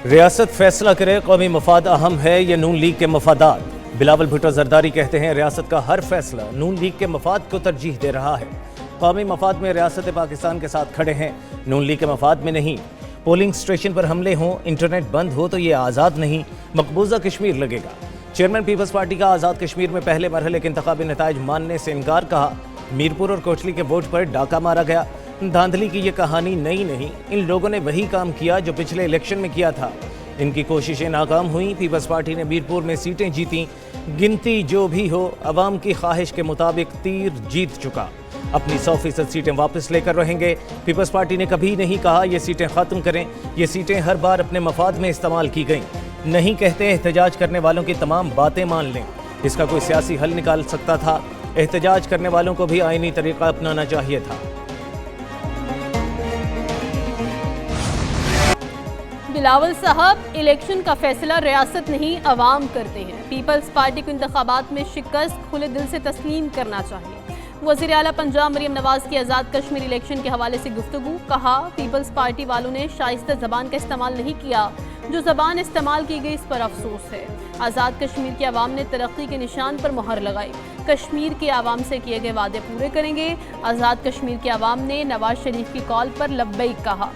ریاست فیصلہ کرے، قومی مفاد اہم ہے یا نون لیگ کے مفادات؟ بلاول بھٹو زرداری کہتے ہیں ریاست کا ہر فیصلہ نون لیگ کے مفاد کو ترجیح دے رہا ہے۔ قومی مفاد میں ریاست پاکستان کے ساتھ کھڑے ہیں، نون لیگ کے مفاد میں نہیں۔ پولنگ سٹیشن پر حملے ہوں، انٹرنیٹ بند ہو تو یہ آزاد نہیں، مقبوضہ کشمیر لگے گا۔ چیئرمین پیپلز پارٹی کا آزاد کشمیر میں پہلے مرحلے کے انتخابی نتائج ماننے سے انکار، کہا میرپور اور کوٹلی کے ووٹ پر ڈاکہ مارا گیا۔ دھاندلی کی یہ کہانی نئی نہیں، ان لوگوں نے وہی کام کیا جو پچھلے الیکشن میں کیا تھا۔ ان کی کوششیں ناکام ہوئیں، پیپلز پارٹی نے میرپور میں سیٹیں جیتیں۔ گنتی جو بھی ہو، عوام کی خواہش کے مطابق تیر جیت چکا، اپنی 100% سیٹیں واپس لے کر رہیں گے۔ پیپلز پارٹی نے کبھی نہیں کہا یہ سیٹیں ختم کریں، یہ سیٹیں ہر بار اپنے مفاد میں استعمال کی گئیں۔ نہیں کہتے احتجاج کرنے والوں کی تمام باتیں مان لیں، اس کا کوئی سیاسی حل نکال سکتا تھا۔ احتجاج کرنے والوں کو بھی آئینی طریقہ اپنانا چاہیے تھا۔ بلاول صاحب، الیکشن کا فیصلہ ریاست نہیں عوام کرتے ہیں۔ پیپلز پارٹی کو انتخابات میں شکست کھلے دل سے تسلیم کرنا چاہیے۔ وزیر اعلیٰ پنجاب مریم نواز کی آزاد کشمیر الیکشن کے حوالے سے گفتگو، کہا پیپلز پارٹی والوں نے شائستہ زبان کا استعمال نہیں کیا، جو زبان استعمال کی گئی اس پر افسوس ہے۔ آزاد کشمیر کے عوام نے ترقی کے نشان پر مہر لگائی، کشمیر کے عوام سے کیے گئے وعدے پورے کریں گے۔ آزاد کشمیر کے عوام نے نواز شریف کی کال پر لبیک کہا۔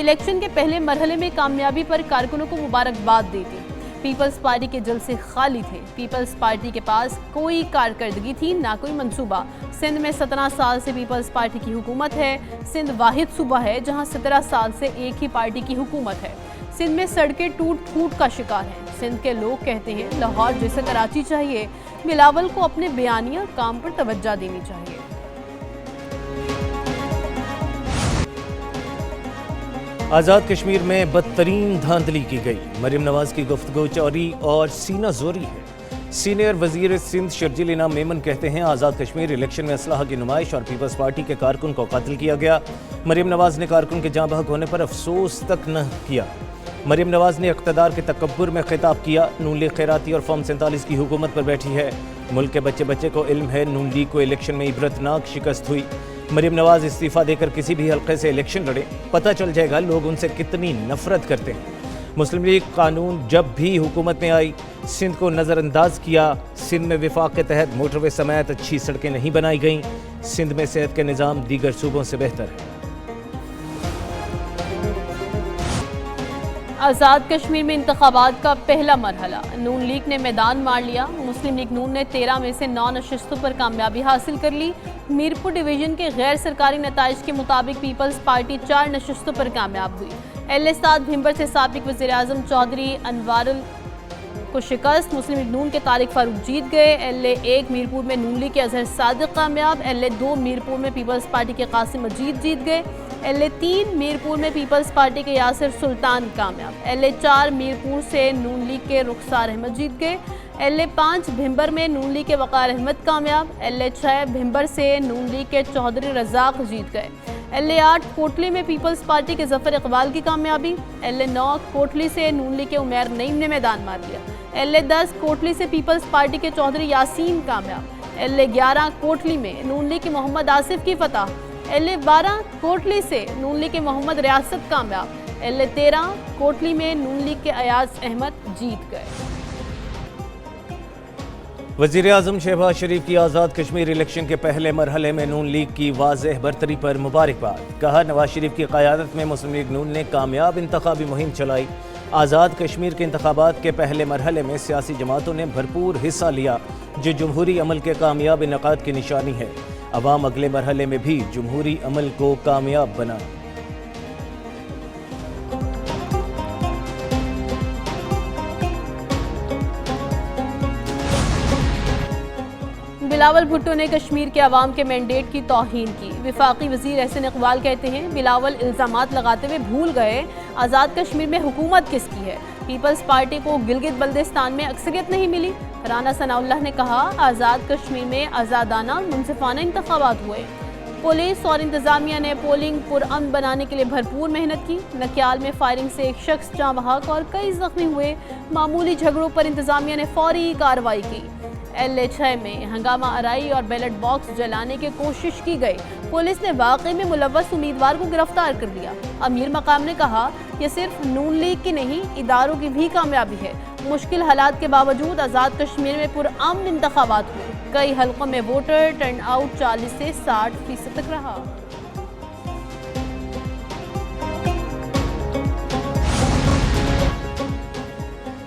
الیکشن کے پہلے مرحلے میں کامیابی پر کارکنوں کو مبارکباد دیتی۔ پیپلز پارٹی کے جلسے خالی تھے، پیپلز پارٹی کے پاس کوئی کارکردگی تھی، نہ کوئی منصوبہ۔ سندھ میں 17 سال سے پیپلز پارٹی کی حکومت ہے۔ سندھ واحد صوبہ ہے جہاں 17 سال سے ایک ہی پارٹی کی حکومت ہے۔ سندھ میں سڑکیں ٹوٹ پھوٹ کا شکار ہیں۔ سندھ کے لوگ کہتے ہیں لاہور جیسے کراچی چاہیے۔ بلاول کو اپنے بیانیہ کام پر توجہ دینی چاہیے۔ آزاد کشمیر میں بدترین دھاندلی کی گئی، مریم نواز کی گفتگو چوری اور سینہ زوری ہے۔ سینئر وزیر سندھ شرجیل انعام میمن کہتے ہیں آزاد کشمیر الیکشن میں اسلحہ کی نمائش اور پیپلز پارٹی کے کارکن کو قتل کیا گیا۔ مریم نواز نے کارکن کے جاں بحق ہونے پر افسوس تک نہ کیا۔ مریم نواز نے اقتدار کے تکبر میں خطاب کیا۔ نون لیگ خیراتی اور فارم 47 کی حکومت پر بیٹھی ہے، ملک کے بچے بچے کو علم ہے نون لیگ کو الیکشن میں عبرتناک شکست ہوئی۔ مریم نواز استعفیٰ دے کر کسی بھی حلقے سے الیکشن لڑے، پتہ چل جائے گا لوگ ان سے کتنی نفرت کرتے ہیں۔ مسلم لیگ قانون جب بھی حکومت میں آئی، سندھ کو نظر انداز کیا۔ سندھ میں وفاق کے تحت موٹر وے سمیت اچھی سڑکیں نہیں بنائی گئیں۔ سندھ میں صحت کے نظام دیگر صوبوں سے بہتر ہے۔ آزاد کشمیر میں انتخابات کا پہلا مرحلہ، نون لیگ نے میدان مار لیا۔ مسلم لیگ نون نے 13 میں سے 9 نشستوں پر کامیابی حاصل کر لی۔ میرپور ڈویژن کے غیر سرکاری نتائج کے مطابق پیپلز پارٹی 4 نشستوں پر کامیاب ہوئی۔ LA-7 بھمبر سے سابق وزیر اعظم چودھری انوار کو شکست، مسلم لیگ نون کے طارق فاروق جیت گئے۔ LA-1 میرپور میں نون لیگ کے اظہر صادق کامیاب۔ LA-2 میرپور میں پیپلز پارٹی کے قاسم مجید جیت گئے۔ LA-3 میرپور میں پیپلز پارٹی کے یاسر سلطان کامیاب۔ LA-4 میرپور سے نون لیگ کے رخسار احمد جیت گئے۔ LA-5 بھمبر میں نون لیگ کے وقار احمد کامیاب۔ LA-6 بھمبر سے نون لیگ کے چودھری رزاق جیت گئے۔ LA-8 کوٹلی میں پیپلز پارٹی کے ظفر اقبال کی کامیابی۔ LA-9 کوٹلی سے نون لیگ کے عمیر نعیم نے میدان مار لیا۔ LA-10 کوٹلی سے پیپلز پارٹی کے چودھری یاسین کامیاب۔ LA-11 کوٹلی میں نون لیگ کے محمد آصف کی فتح۔ LA-12 کوٹلی سے نون لیگ کے محمد ریاست کامیاب۔ LA-13 کوٹلی میں نون لیگ کے ایاز احمد جیت گئے۔ وزیر اعظم شہباز شریف کی آزاد کشمیر الیکشن کے پہلے مرحلے میں نون لیگ کی واضح برتری پر مبارکباد، کہا نواز شریف کی قیادت میں مسلم لیگ نون نے کامیاب انتخابی مہم چلائی۔ آزاد کشمیر کے انتخابات کے پہلے مرحلے میں سیاسی جماعتوں نے بھرپور حصہ لیا، جو جمہوری عمل کے کامیاب انعقاد کی نشانی ہے۔ عوام اگلے مرحلے میں بھی جمہوری عمل کو کامیاب بنا۔ بلاول بھٹو نے کشمیر کے عوام کے مینڈیٹ کی توہین کی۔ وفاقی وزیر احسن اقبال کہتے ہیں بلاول الزامات لگاتے ہوئے بھول گئے آزاد کشمیر میں حکومت کس کی ہے۔ پیپلز پارٹی کو گلگت بلتستان میں اکثریت نہیں ملی۔ رانا ثناء اللہ نے کہا آزاد کشمیر میں آزادانہ اور منصفانہ انتخابات ہوئے۔ پولیس اور انتظامیہ نے پولنگ پرامن بنانے کے لیے بھرپور محنت کی۔ نکیال میں فائرنگ سے ایک شخص جاں بحق اور کئی زخمی ہوئے۔ معمولی جھگڑوں پر انتظامیہ نے فوری کارروائی کی۔ LA-6 میں ہنگامہ آرائی اور بیلٹ باکس جلانے کی کوشش کی گئی۔ پولیس نے واقعے میں ملوث امیدوار کو گرفتار کر لیا۔ امیر مقام نے کہا یہ صرف نون لیگ کی نہیں اداروں کی بھی کامیابی ہے۔ مشکل حالات کے باوجود آزاد کشمیر میں پرامن انتخابات ہوئے۔ کئی حلقوں میں ووٹر ٹرن آؤٹ 40 سے 60% تک رہا۔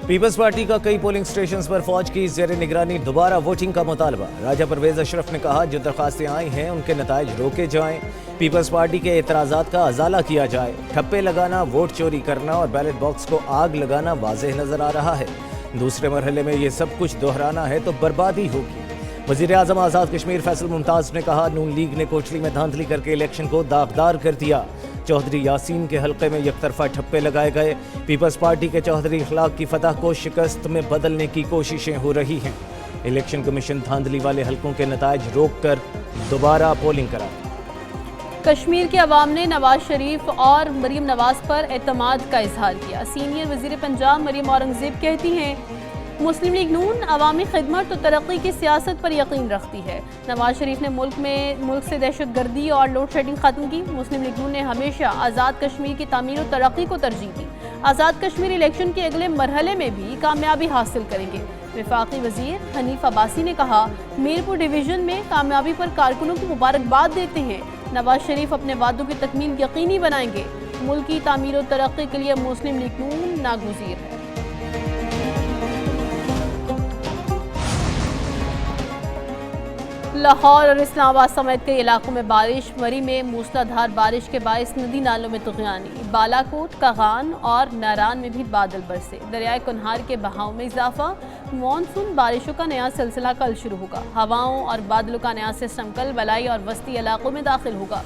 پیپلز پارٹی کا کئی پولنگ سٹیشنز پر فوج کی زیر نگرانی دوبارہ ووٹنگ کا مطالبہ۔ راجہ پرویز اشرف نے کہا جو درخواستیں آئی ہیں ان کے نتائج روکے جائیں، پیپلز پارٹی کے اعتراضات کا ازالہ کیا جائے۔ ٹھپے لگانا، ووٹ چوری کرنا اور بیلٹ باکس کو آگ لگانا واضح نظر آ رہا ہے۔ دوسرے مرحلے میں یہ سب کچھ دہرانا ہے تو بربادی ہوگی۔ وزیر اعظم آزاد کشمیر فیصل ممتاز نے کہا نون لیگ نے کوچلی میں دھاندلی کر کے الیکشن کو داغدار کر دیا۔ چودھری یاسین کے حلقے میں یک طرفہ ٹھپے لگائے گئے۔ پیپلز پارٹی کے چودھری اخلاق کی فتح کو شکست میں بدلنے کی کوششیں ہو رہی ہیں۔ الیکشن کمیشن دھاندلی والے حلقوں کے نتائج روک کر دوبارہ پولنگ کرا۔ کشمیر کے عوام نے نواز شریف اور مریم نواز پر اعتماد کا اظہار کیا۔ سینئر وزیر پنجاب مریم اورنگزیب کہتی ہیں مسلم لیگ نون عوامی خدمت و ترقی کی سیاست پر یقین رکھتی ہے۔ نواز شریف نے ملک سے دہشت گردی اور لوڈ شیڈنگ ختم کی۔ مسلم لیگ نون نے ہمیشہ آزاد کشمیر کی تعمیر و ترقی کو ترجیح دی۔ آزاد کشمیر الیکشن کے اگلے مرحلے میں بھی کامیابی حاصل کریں گے۔ وفاقی وزیر حنیف عباسی نے کہا میرپور ڈویژن میں کامیابی پر کارکنوں کو مبارکباد دیتے ہیں۔ نواز شریف اپنے وعدوں کی تکمیل یقینی بنائیں گے۔ ملک کی تعمیر و ترقی کے لیے مسلم لیگ نون ناگزیر ہے۔ لاہور اور اسلام آباد سمیت کئی علاقوں میں بارش۔ مری میں موسلا دھار بارش کے باعث ندی نالوں میں طغیانی۔ بالا کوٹ، کاغان اور ناران میں بھی بادل برسے۔ دریائے کنہار کے بہاؤ میں اضافہ۔ مانسون بارشوں کا نیا سلسلہ کل شروع ہوگا۔ ہواؤں اور بادلوں کا نیا سسٹم کل ولائی اور وسطی علاقوں میں داخل ہوگا۔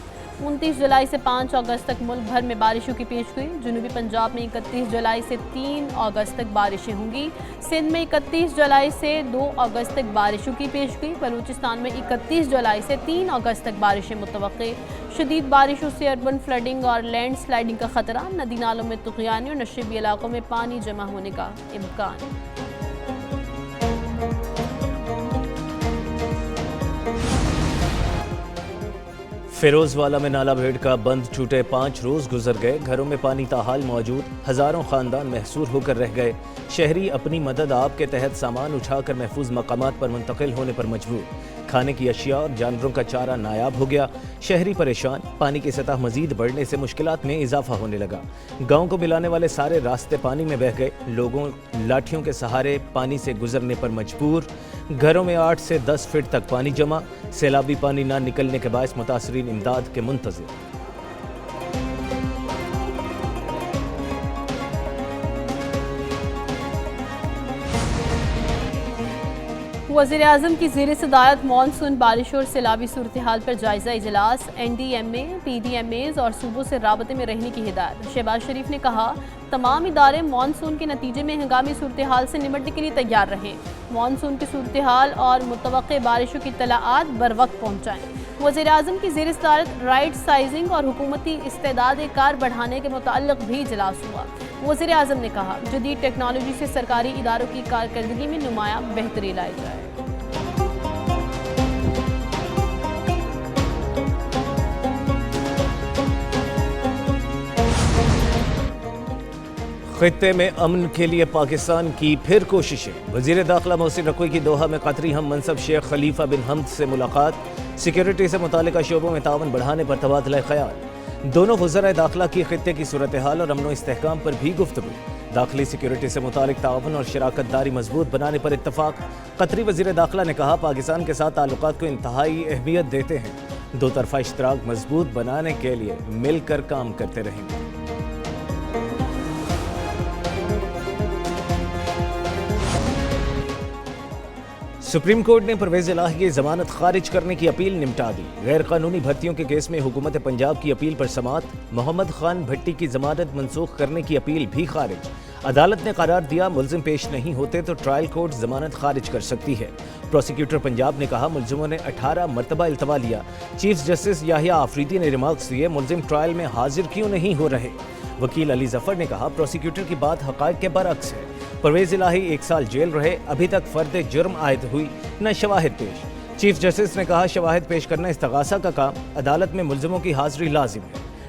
29 جولائی سے 5 اگست تک ملک بھر میں بارشوں کی پیشگوئی۔ جنوبی پنجاب میں 31 جولائی سے 3 اگست تک بارشیں ہوں گی۔ سندھ میں 31 جولائی سے 2 اگست تک بارشوں کی پیشگوئی۔ بلوچستان میں 31 جولائی سے 3 اگست تک بارشیں متوقع۔ شدید بارشوں سے اربن فلڈنگ اور لینڈ سلائیڈنگ کا خطرہ۔ ندی نالوں میں طغیانی اور نشیبی علاقوں میں پانی جمع ہونے کا امکان۔ فیروز والا میں نالا بھیڑ کا بند ٹوٹے 5 روز گزر گئے۔ گھروں میں پانی تاحال موجود، ہزاروں خاندان محصور ہو کر رہ گئے۔ شہری اپنی مدد آپ کے تحت سامان اٹھا کر محفوظ مقامات پر منتقل ہونے پر مجبور۔ کھانے کی اشیاء اور جانوروں کا چارہ نایاب ہو گیا۔ شہری پریشان، پانی کی سطح مزید بڑھنے سے مشکلات میں اضافہ ہونے لگا۔ گاؤں کو ملانے والے سارے راستے پانی میں بہہ گئے۔ لوگوں لاٹھیوں کے سہارے پانی سے گزرنے پر مجبور۔ گھروں میں 8 سے 10 فٹ تک پانی جمع۔ سیلابی پانی نہ نکلنے کے باعث متاثرین امداد کے منتظر۔ وزیر اعظم کی زیر صدارت مانسون بارشوں اور سیلابی صورتحال پر جائزہ اجلاس۔ این ڈی ایم اے، پی ڈی ایم ایز اور صوبوں سے رابطے میں رہنے کی ہدایت۔ شہباز شریف نے کہا تمام ادارے مانسون کے نتیجے میں ہنگامی صورتحال سے نمٹنے کے لیے تیار رہیں۔ مانسون کی صورتحال اور متوقع بارشوں کی اطلاعات بروقت پہنچائیں۔ وزیر اعظم کی زیر صدارت رائٹ سائزنگ اور حکومتی استعداد کار بڑھانے کے متعلق بھی اجلاس ہوا۔ وزیر اعظم نے کہا جدید ٹیکنالوجی سے سرکاری اداروں کی کارکردگی میں نمایاں بہتری لائی جائے۔ خطے میں امن کے لیے پاکستان کی پھر کوششیں۔ وزیر داخلہ محسن نقوی کی دوحہ میں قطری ہم منصب شیخ خلیفہ بن حمد سے ملاقات۔ سیکیورٹی سے متعلقہ شعبوں میں تعاون بڑھانے پر تبادلہ خیال۔ دونوں وزرائے داخلہ کی خطے کی صورتحال اور امن و استحکام پر بھی گفتگو۔ داخلی سیکیورٹی سے متعلق تعاون اور شراکت داری مضبوط بنانے پر اتفاق۔ قطری وزیر داخلہ نے کہا پاکستان کے ساتھ تعلقات کو انتہائی اہمیت دیتے ہیں۔ دو طرفہ اشتراک مضبوط بنانے کے لیے مل کر کام کرتے رہیں گے۔ سپریم کورٹ نے پرویز الہی کی ضمانت خارج کرنے کی اپیل نمٹا دی۔ غیر قانونی بھرتیوں کے کیس میں حکومت پنجاب کی اپیل پر سماعت۔ محمد خان بھٹی کی ضمانت منسوخ کرنے کی اپیل بھی خارج۔ عدالت نے قرار دیا ملزم پیش نہیں ہوتے تو ٹرائل کورٹ ضمانت خارج کر سکتی ہے۔ پروسیکیوٹر پنجاب نے کہا ملزموں نے 18 مرتبہ التوا لیا۔ چیف جسٹس یحییٰ آفریدی نے ریمارکس دیے ملزم ٹرائل میں حاضر کیوں نہیں ہو رہے۔ وکیل علی ظفر نے کہا پروسیکیوٹر کی بات حقائق کے برعکس ہے۔ پرویز الہی 1 سال جیل رہے، ابھی تک فرد جرم عائد ہوئی نہ شواہد پیش۔ چیف جسٹس نے کہا شواہد پیش کرنا استغاثہ کا کام، عدالت میں ملزموں کی حاضری لازم ہے۔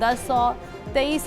1023